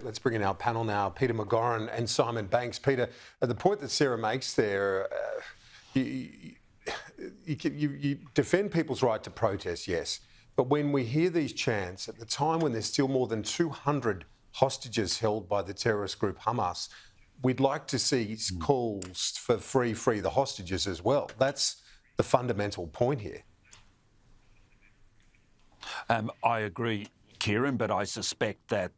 Let's bring in our panel now, Peter McGauran and Simon Banks. Peter, the point that Sarah makes there, you defend people's right to protest, yes, but when we hear these chants at the time when there's still more than 200 hostages held by the terrorist group Hamas, we'd like to see calls for free the hostages as well. That's the fundamental point here. I agree, Kieran, but I suspect that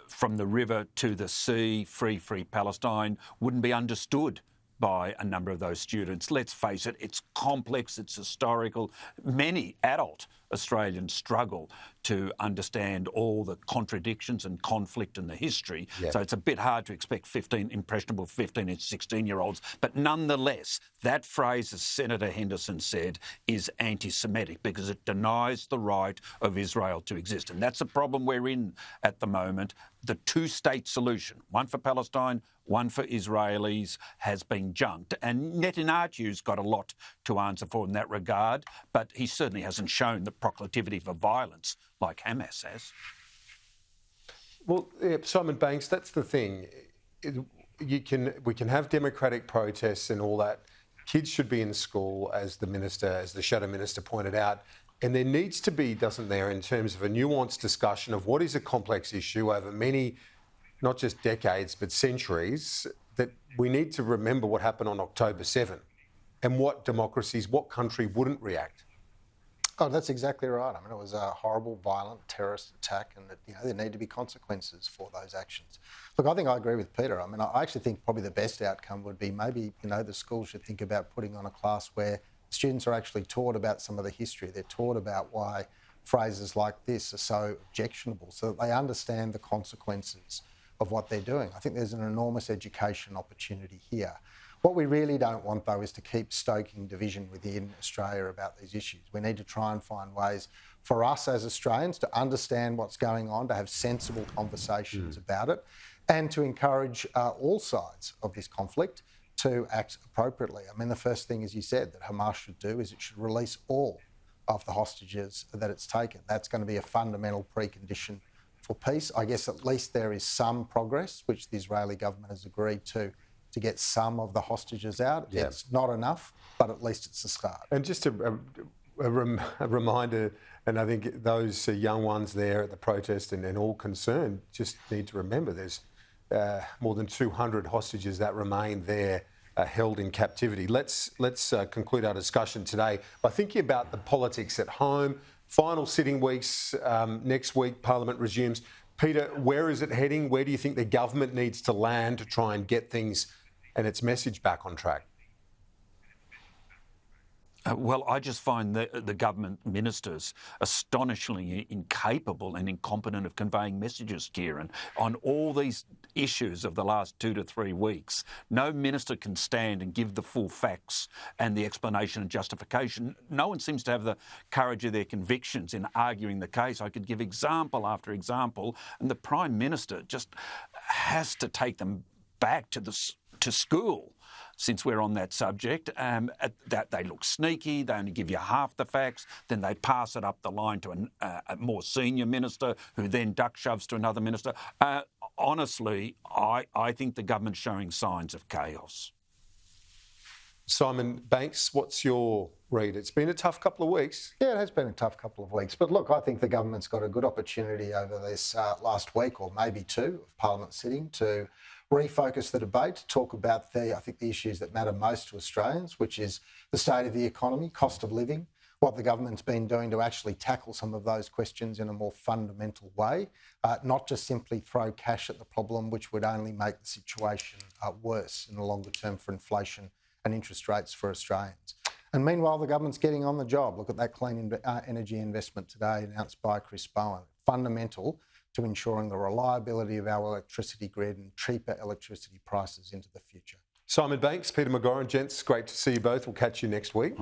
from the river to the sea, free Palestine wouldn't be understood by a number of those students. Let's face it, it's complex, it's historical. Many adult Australians struggle to understand all the contradictions and conflict in the history. Yeah. So it's a bit hard to expect impressionable 15 and 16-year-olds. But nonetheless, that phrase, as Senator Henderson said, is anti-Semitic because it denies the right of Israel to exist. And that's the problem we're in at the moment. The two-state solution, one for Palestine, one for Israelis, has been junked. And Netanyahu's got a lot to answer for in that regard, but he certainly hasn't shown the proclivity for violence like Hamas has. Well, Simon Banks, that's the thing. We can have democratic protests and all that. Kids should be in school, as the Shadow Minister pointed out. And there needs to be, doesn't there, in terms of a nuanced discussion of what is a complex issue over many, not just decades, but centuries, that we need to remember what happened on October 7 and what democracies, what country wouldn't react. Oh, that's exactly right. I mean, it was a horrible, violent terrorist attack, and there need to be consequences for those actions. Look, I think I agree with Peter. I mean, I actually think probably the best outcome would be maybe, the school should think about putting on a class where students are actually taught about some of the history. They're taught about why phrases like this are so objectionable, so that they understand the consequences of what they're doing. I think there's an enormous education opportunity here. What we really don't want, though, is to keep stoking division within Australia about these issues. We need to try and find ways for us as Australians to understand what's going on, to have sensible conversations about it, and to encourage all sides of this conflict to act appropriately. I mean, the first thing, as you said, that Hamas should do is it should release all of the hostages that it's taken. That's going to be a fundamental precondition for peace. I guess at least there is some progress, which the Israeli government has agreed to get some of the hostages out. Yeah. It's not enough, but at least it's a start. And just a reminder, and I think those young ones there at the protest and all concerned just need to remember there's more than 200 hostages that remain there held in captivity. Let's conclude our discussion today by thinking about the politics at home. Final sitting weeks, next week, Parliament resumes. Peter, where is it heading? Where do you think the government needs to land to try and get things and its message back on track? Well, I just find the government ministers astonishingly incapable and incompetent of conveying messages, Kieran, on all these issues of the last 2 to 3 weeks. No minister can stand and give the full facts and the explanation and justification. No one seems to have the courage of their convictions in arguing the case. I could give example after example, and the Prime Minister just has to take them back to school, since we're on that subject, that they look sneaky, they only give you half the facts, then they pass it up the line to a more senior minister who then duck shoves to another minister. Honestly, I think the government's showing signs of chaos. Simon Banks, what's your read? It's been a tough couple of weeks. Yeah, it has been a tough couple of weeks. But look, I think the government's got a good opportunity over this last week or maybe two of Parliament sitting to refocus the debate, to talk about the issues that matter most to Australians, which is the state of the economy, cost of living, what the government's been doing to actually tackle some of those questions in a more fundamental way, not just simply throw cash at the problem, which would only make the situation worse in the longer term for inflation and interest rates for Australians. And meanwhile, the government's getting on the job. Look at that clean energy investment today announced by Chris Bowen, fundamental to ensuring the reliability of our electricity grid and cheaper electricity prices into the future. Simon Banks, Peter McGauran, gents, great to see you both. We'll catch you next week.